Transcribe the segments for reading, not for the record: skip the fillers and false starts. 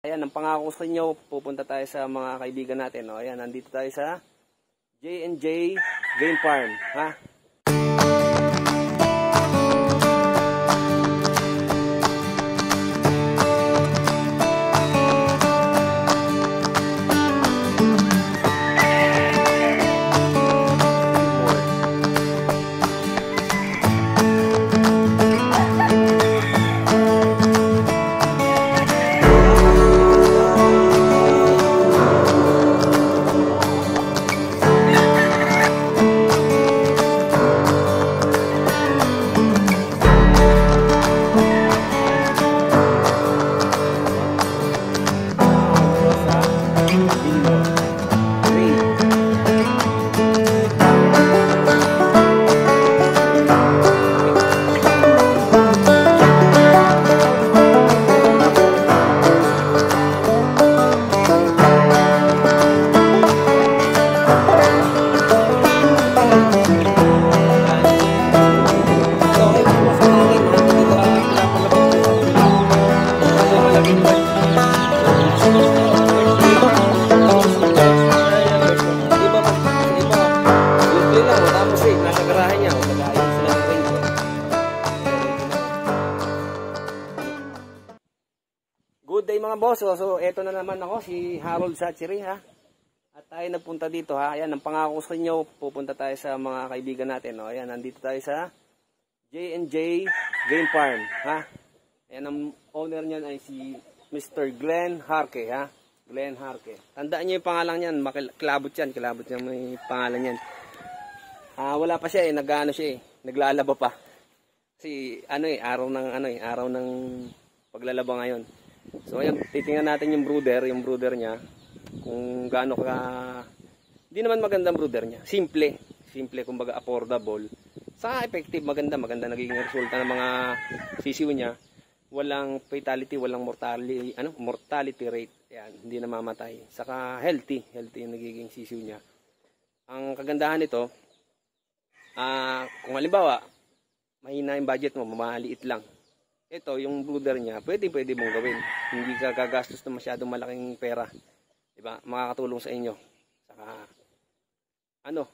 Ayan, ang pangako ko sa inyo, pupunta tayo sa mga kaibigan natin. No? Ayan, nandito tayo sa J&J Game Farm. Ha? Good day mga boss. So eto na naman ako, si Harold Satchery ha. At tayo nagpunta dito ha. Ayan, ang pangako ko sa inyo, pupunta tayo sa mga kaibigan natin. No? Ayan, nandito tayo sa J&J Game Farm ha. Ayan, ang owner niyan ay si Mr. Glenn Harke ha. Glenn Harke. Tandaan niyo yung pangalan niyan, kilabot yan. Kilabot niya may pangalan niyan. Wala pa siya nag-ano siya naglalaba pa. Kasi araw ng paglalaba ngayon. So ayan, titingnan natin yung brooder niya. Kung gaano ka, hindi naman magandang brooder niya. Simple, kumbaga affordable. Saka effective, maganda nagiging resulta ng mga sisiw niya. Walang fatality, walang mortality rate. Ayan, hindi namamatay. Saka healthy yung nagiging sisiw niya. Ang kagandahan nito, kung halimbawa, mahina yung budget mo, mamaliit lang. Ito, yung brooder niya, pwede mong gawin. Hindi ka gagastos na masyadong malaking pera. Diba? Makakatulong sa inyo. Saka,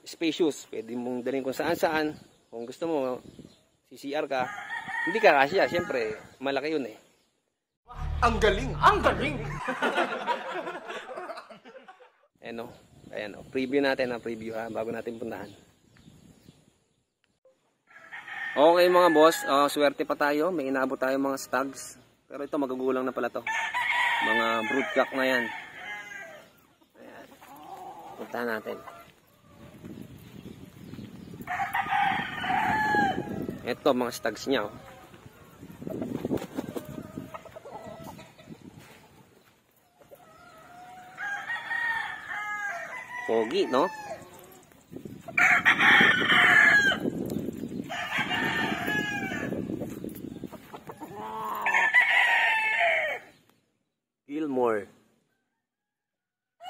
spacious. Pwede mong dalhin kung saan. Kung gusto mo, CCR ka. Hindi ka kasya, siyempre, malaki yun Ang galing! Ayan, preview natin ha, bago natin puntahan. Okay mga boss, swerte pa tayo. May inabot tayo mga stags. Pero ito magagulang na pala to. Mga broodcock na yan. Ayan. Punta natin. Ito mga stags niya. Pogi, no? Gilmore.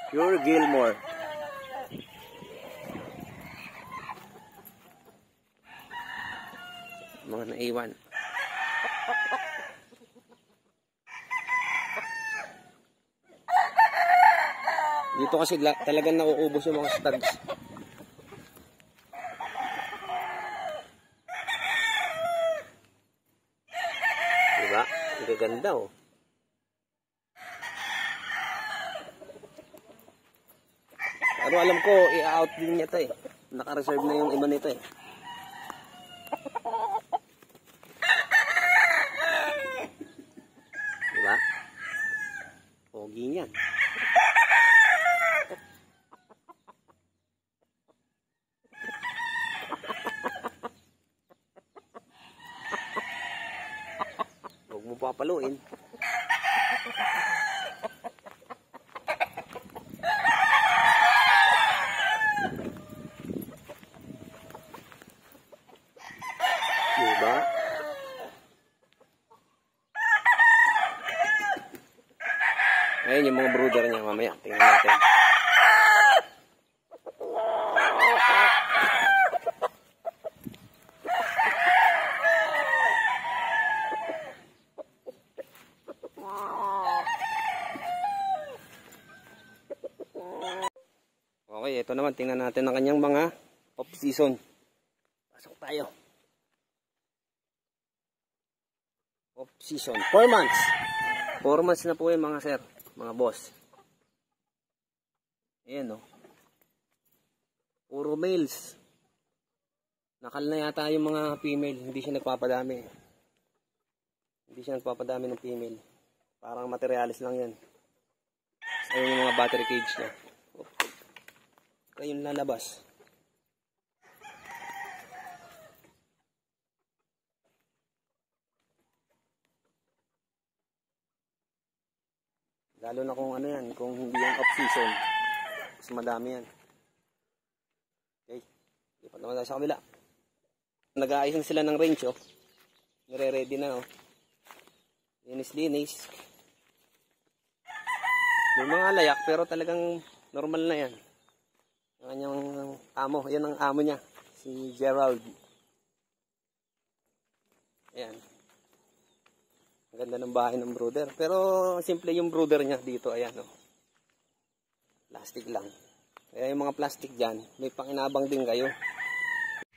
Pure Gilmore. Mga naiwan. Dito kasi talagang nauubos yung mga stags. Diba? Ang ganda Pero alam ko, i-out din niya ito Naka-reserve na yung iba nito Diba? Pogi niyan. Huwag mo papaluin. Diba? Ayun yung mga brooder niya mamaya. Tingnan natin. Okay, ito naman. Tingnan natin ang kanyang mga off-season. Pasok tayo. Off-season. 4 months. 4 months na po yung mga sir. Mga boss. Ayan o. Puro males. Nakal na yata yung mga female. Hindi siya nagpapadami. Hindi siya nagpapadami ng female. Parang materialis lang yan. Ayun yung mga battery cage niya. Kayong lalabas. Lalo na kung ano yan, kung hindi yung off-season. Mas madami yan. Okay. Lipat naman tayo sa kabila. Nag-aayos sila ng range, oh. Nire-ready na, oh. Linis-linis. May mga layak, pero talagang normal na yan. Yung kanyang amo. Yan ang amo niya. Si Gerald. Ayan. Ang ganda ng bahay ng brooder. Pero simple yung brooder niya dito. Ayan, oh. Plastic lang. Kaya yung mga plastic dyan, may pakinabang din kayo.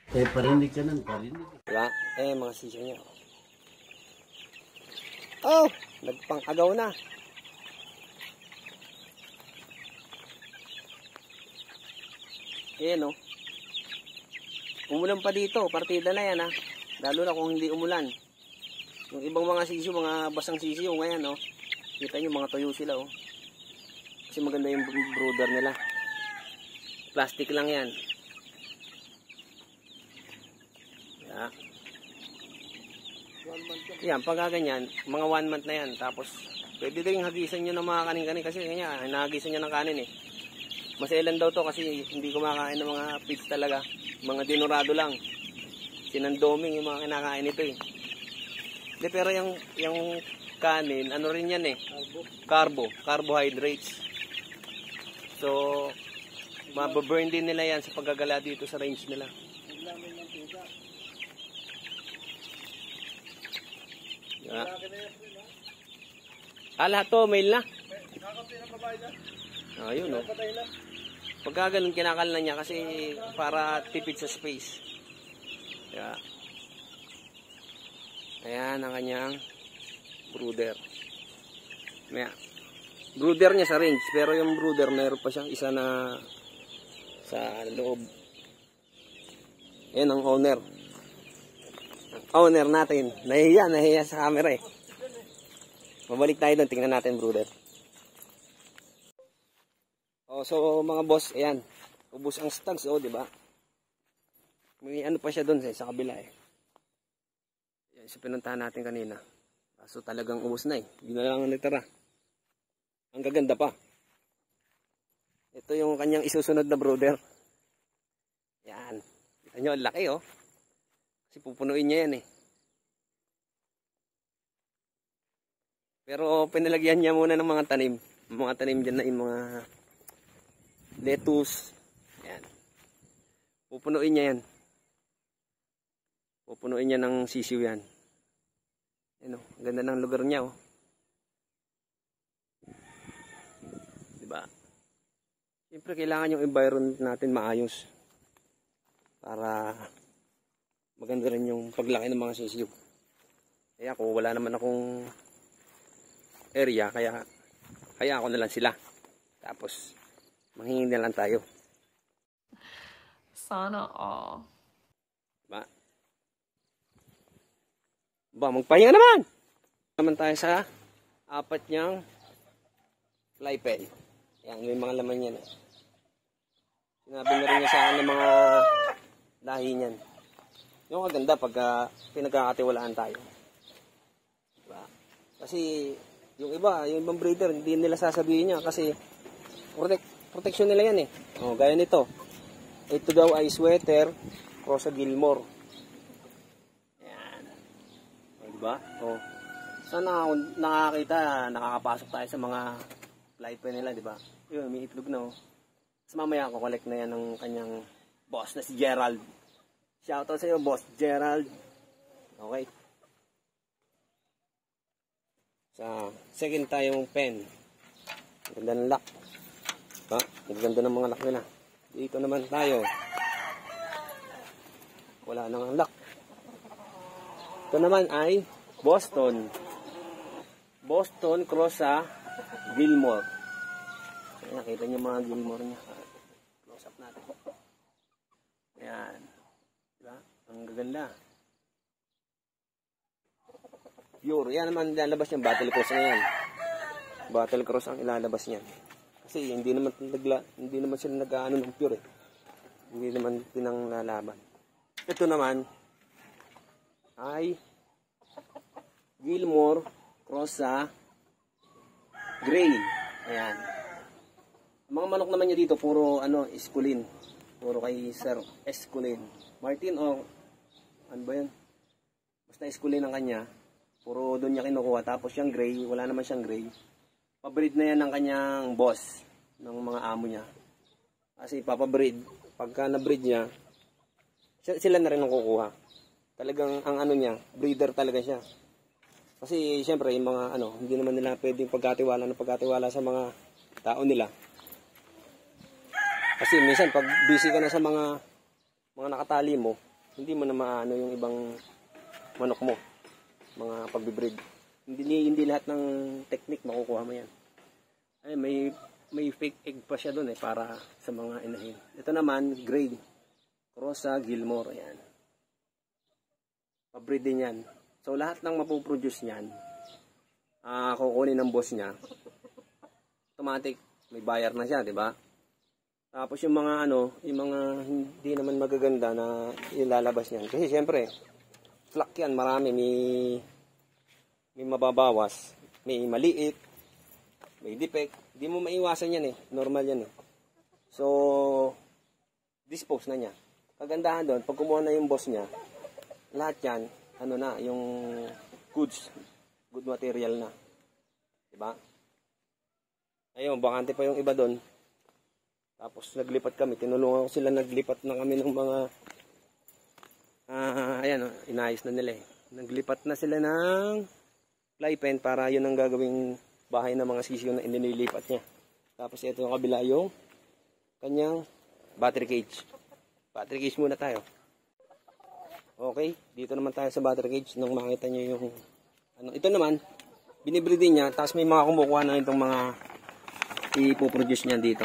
Parinig ka ng parinig. Diba? Mga sisyo niya. Oh! Nagpang-agaw na. Ayan, oh. Umulan pa dito. Partida na yan, ha. Lalo na kung hindi umulan. Yung ibang mga sisyo, mga basang sisyo, ngayon, oh. Kita nyo, mga tuyo sila, oh. Kasi maganda yung brooder nila. Plastic lang yan. Yeah. Yan, pagka ganyan, mga 1 month na yan. Tapos, pwede din hagisan nyo ng mga kanin-kanin kasi kanya, nahagisan nyo ng kanin eh. Maselan daw to kasi hindi kumakain ng mga feeds talaga. Mga dinurado lang. Sinandoming yung mga kinakain nito eh. De, pero yung kanin, ano rin yan eh? Carbohydrates. So, mababurn din nila yan sa paggagala dito sa range nila. Yeah. Lahat to, mail na. Ayun, no. Pagka ganun, kinakal na niya kasi para tipid sa space. Yeah. Ayan ang kanyang brooder. Maya. Brooder niya sa range, pero yung brooder meron pa siyang isa na sa loob. Ayan ang owner. Owner natin. Nahiya sa camera eh. Mabalik tayo doon, tingnan natin brooder. Oh, so mga boss, ayan. Ubos ang stags, oh, di ba? May ano pa siya doon sa kabila eh. Yan, so pinuntahan natin kanina. So talagang ubos na eh. Hindi na lang ang natira. Ang gaganda pa. Ito yung kanyang isusunod na brooder. Yan. Kita nyo, ang laki oh. Kasi pupunuin niya yan eh. Pero pinalagyan niya muna ng mga tanim. Mga tanim dyan na yung mga lettuce. Yan. Pupunuin niya yan. Pupunuin niya ng sisiw yan. Yan oh. Ang ganda ng lugar niya oh. Diba? Siyempre kailangan yung environment natin maayos. Para maganda rin yung paglaki ng mga sisiw. Kaya kung wala naman akong area, kaya ako na lang sila. Tapos manghingi na lang tayo. Sana all. Diba? Magpahinga naman! Naman tayo sa apat niyang fly pen. Yan, may mga laman yan. Sinabi na rin niya sa akin ng mga lahi niyan. Yung maganda pagka pinagkakatiwalaan tayo. Diba? Kasi yung ibang breeder, hindi nila sasabihin niya kasi protection nila yan eh. O, gaya nito. Ito daw ay sweater, Rosa Gilmore. Yan. O, diba? O, sana nakakita, nakakapasok tayo sa mga fly pen nila, diba? Yun, may itlog na o. Tapos mamaya ako collect na yan ng kanyang boss na si Gerald. Shoutout sa iyo, boss Gerald. Okay. Sa second tayong pen. Ganda ng lock. Diba? Ganda ng mga lock nila. Dito naman tayo. Wala nang lock. Ito naman ay Boston. Boston cross sa Gilmore. Ayan, nakita niyo mga Gilmore niya. Close up natin. Ayan. Diba? Ang gaganda. Pure. Yan naman ilalabas yung battle cross na yan. Battle cross ang ilalabas niyan. Kasi hindi naman sila nag-aano ng pure eh. Hindi naman pinanglalaban. Ito naman ay Gilmore cross sa Gray. Ayan. Mga manok naman niya dito puro Esculin. Puro kay Sir Esculin. Martin o ano ba 'yan? Basta Esculin ang kanya. Puro doon niya kinukuha. Tapos yung Gray, wala naman siyang Gray. Pabreed na yan ng kanyang boss ng mga amo niya. Kasi papabreed, pagka na-breed niya, sila na rin ang kukuha. Talagang ang niya, breeder talaga siya. Kasi siyempre yung mga hindi naman nila pwedeng pagkatiwala sa mga tao nila. Kasi minsan pag busy ka na sa mga nakatali mo, hindi mo na maano yung ibang manok mo, mga pagbe-breed. Hindi lahat ng technique makukuha mo yan. Ay, may fake egg pa siya doon para sa mga inahin. Ito naman, Gray. Cross sa Gilmore. Ayan. Pabreed din yan. So, lahat ng mapuproduce niyan, kukunin ng boss niya. Automatic, may buyer na siya, di ba? Tapos yung mga yung mga hindi naman magaganda na ilalabas niyan. Kasi siyempre, flock yan, marami. May mababawas, may maliit, may defect. Hindi mo maiwasan yan eh. Normal yan eh. So, dispose na niya. Kagandahan doon, pag kumuha na yung boss niya, lahat yan, yung good material na. Diba? Ayun, bakante pa yung iba doon. Tapos naglipat kami, tinulungan ko sila, naglipat na kami ng mga, inayos na nila eh. Naglipat na sila ng fly pen para yun ang gagawing bahay ng mga sisiyo na inilipat niya. Tapos ito yung kabila yung kanyang battery cage. Battery cage muna tayo. Okay, dito naman tayo sa battery cage nang makita nyo yung ito naman, binibreed niya, tapos may mga kumukuha na itong mga ipoproduce niya dito.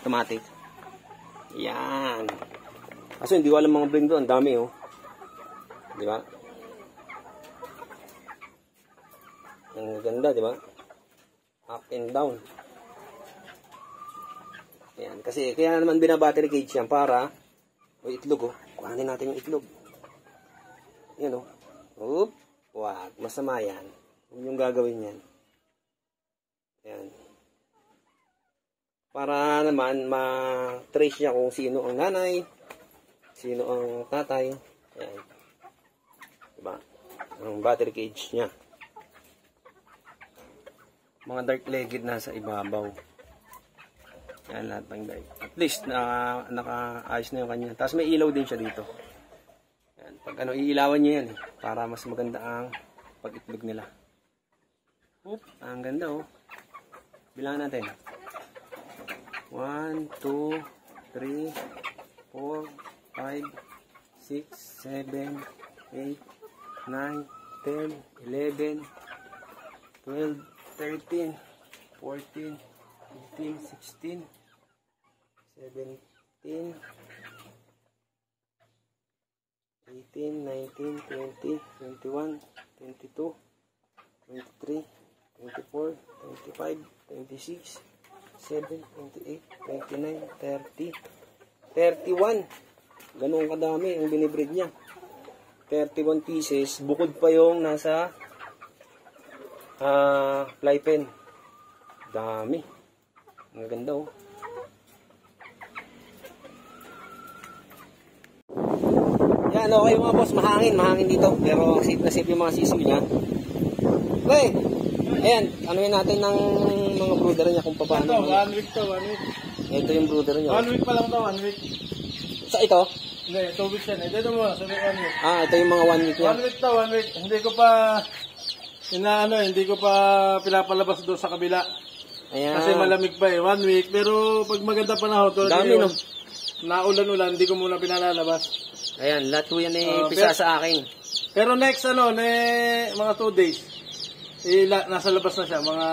Automatic. Yan. Kasi hindi ko alam mga breed doon, dami oh. Di ba? Ang ganda, di ba? Up and down. Ayan. Kasi, kaya naman binabattery cage yan para, itlog, kuhanin natin yung itlog. Yan, Oop. Wag. Masama yan. Huwag yung gagawin yan. Ayan. Para naman, ma-trace niya kung sino ang nanay, sino ang tatay. Ayan. Diba? Ang battery cage niya. Mga dark-legged na sa ibabaw. Yan lahat ng dark. At least, naka-ayos na yung kanya. Tapos may ilaw din siya dito. Yan. Pag iilawan niya yan. Para mas maganda ang pag-itlog nila. Oop, ang ganda Bilangan natin. 1, 2, 3, 4, 5, 6, 7, 8, 9, 10, 11, 12, 13, 14, 15, 16, 17, 18, 19, 20, 21, 22, 23, 24, 25, 26, 27, 28, 29, 30, 31. Ganun kadami ang binibreed niya. 31 pieces. Bukod pa yung nasa fly pen. Dami. Ang ganda Yan, okay mga boss. Mahangin dito. Pero safe na safe yung mga sisiw niya. Okay. Ayan, anuhin natin ng mga brooder niya kung paano. Ito, 1 week to, 1 week. Ito yung brooder niya. 1 week pa lang to, 1 week. Sa ito? Hindi, 2 weeks yan. Ito mo, sabi 1 week. Ito yung mga 1 week niya. 1 week to, 1 week. Hindi ko pa, hindi ko pa pinapalabas doon sa kabila. Ayan. Kasi malamig pa eh, 1 week. Pero pag maganda panahon, tulad Dami, ngayon, no? naulan-ulan, hindi ko muna pinalalabas. Ayan, lahat po yan pisa sa akin. Pero next mga 2 days, nasa labas na siya, mga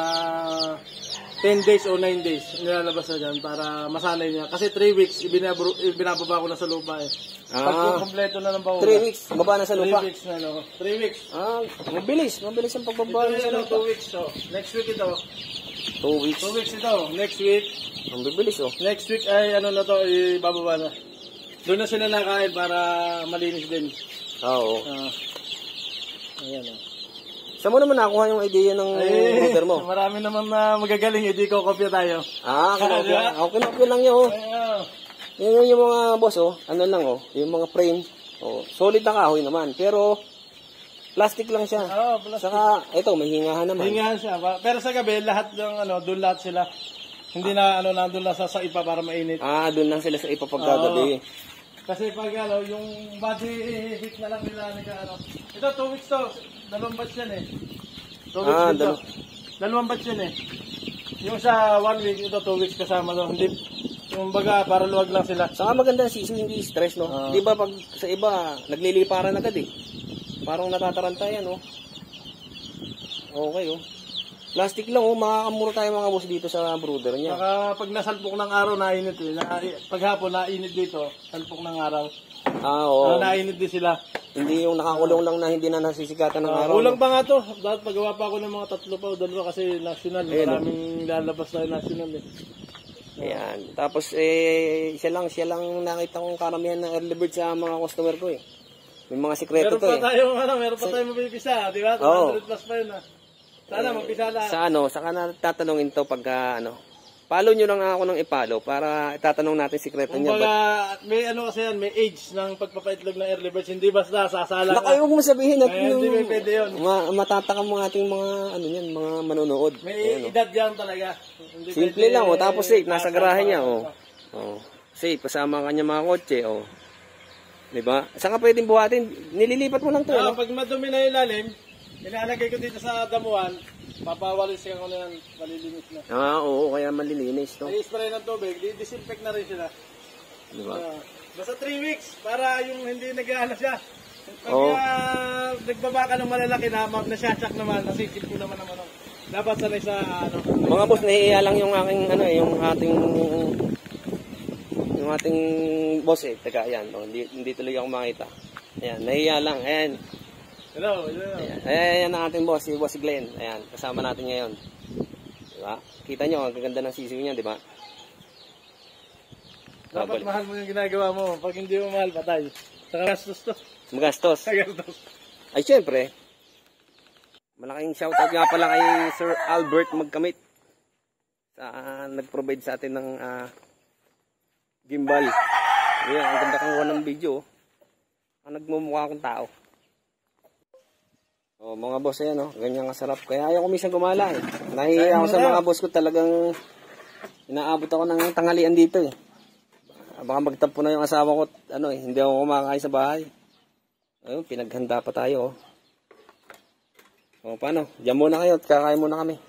10 days o 9 days, nilalabas na dyan para masanay niya. Kasi 3 weeks, ibinababa ko na sa lupa eh. Pag kompleto na ng baon. 3 weeks, baba na sa 3 lupa. weeks na, no? 3 weeks. Mabilis ang pagbaba Ito sa yun, lupa. 2 weeks, so. Next week ito. 2 weeks. 2 weeks ito. Next week. Ang bibilis, oh. Next week ay na to, ibababa na. Doon na sila nakain para malinis din. Oo. Ayan o. Saan mo naman nakuha yung idea ng brother mo? Marami naman na magagaling, hindi ko kopya tayo. Kinopya. Ako kinopya lang yun, oh. Yung mga boss, oh. Ano lang, oh. Yung mga frame. Oh. Solid na kahoy naman. Pero, plastic lang siya. Plastic. Saka, ito, may hingahan naman. Hingahan siya. Pero sa gabi, lahat ng doon lahat sila. Hindi na, nandun lang sa ipa para mainit. Doon lang sila sa ipapagkagabi. Kasi pag yung body heat na lang nila ito 2 weeks to, 2 batch yan eh. 2 weeks dito. 2 batch yan eh. Yung sa 1 week, ito 2 weeks kasama to. Hindi, yung baga para luwag lang sila. Saka maganda sisiw, hindi stress, no? Di ba pag sa iba, nagliliparan agad eh. Parang natataranta yan, oh. Okay, oh. Plastic lang, oh. Makakamura tayo mga boss dito sa brother niya. Saka pag nasalpok ng araw, nainit eh. Pag hapon, nainit dito, salpok ng araw. Oo. Nainit din sila. Hindi yung nakakulong lang na hindi na nasisikatan ng araw. Kulang pa nga to. Dapat pagawa pa ako ng mga 3 pa o 2 kasi national. Maraming lalabas na national eh. Ayan. Tapos, siya lang nakita kong karamihan ng early bird sa mga customer ko eh. May mga sikreto to eh. Meron pa tayong mapipisa, di ba? 200 plus pa yun ah. Sana mapisa lahat. Saka tatanungin to pagka follow nyo lang ako ng ipalo para itatanong natin sikreto niya. Kumbaga, may kasi yan, may age ng pagpapaitlog ng early birds. Hindi basta sasala ka. Huwag mo sabihin at Hindi may pwede yun. Matatakam mga ating mga mga manonood. May edad yan talaga. Hindi simple pwede, lang, tapos safe, nasa garahe niya, safe, kasama kanya mga kotse, diba? Saan ka pwedeng buhatin? Nililipat mo lang to, Pag madumi na yung lalim, inaalagay ko dito sa damuhan, papawalis ko na yan, malilinis na. Oo, kaya malilinis, no? Ay, spray ng tubig, disinfect na rin sila. Diba? Basta 3 weeks, para yung hindi nag-aano siya. Pag nagbaba ka ng malalaki na, nasyasak naman, nasisip ko naman naman. Dapat sanay sa Mga boss, nahihiya lang yung aking, yung ating boss eh. Teka, ayan, hindi tuloy ako makita. Ayan, nahihiya lang, ayan. Hello. Ayan ang ating boss, si Boss Glenn. Ayan, kasama natin ngayon. Diba? Kita nyo, ang gaganda ng sisiw niya, diba? Dapat mahal mo yung ginagawa mo. Pag hindi mo mahal, patay. Saka gastos to. Magastos. Gastos. Ay, syempre. Malaking shoutout nga pala kay Sir Albert Magkamit. Nag-provide sa atin ng gimbal. Ayan, ang ganda kang ng video. Ang nagmumukha akong tao. Mga boss, ayan, ganyan kasarap. Kaya ayaw ko minsan gumala eh. Nahihiya ako sa mga boss ko, talagang inaabot ako ng tanghalian dito eh. Baka magtampo na yung asawa ko, hindi ako kumakain sa bahay. Ayun, pinaghanda pa tayo. Paano? Diyan muna kayo at kakain muna kami.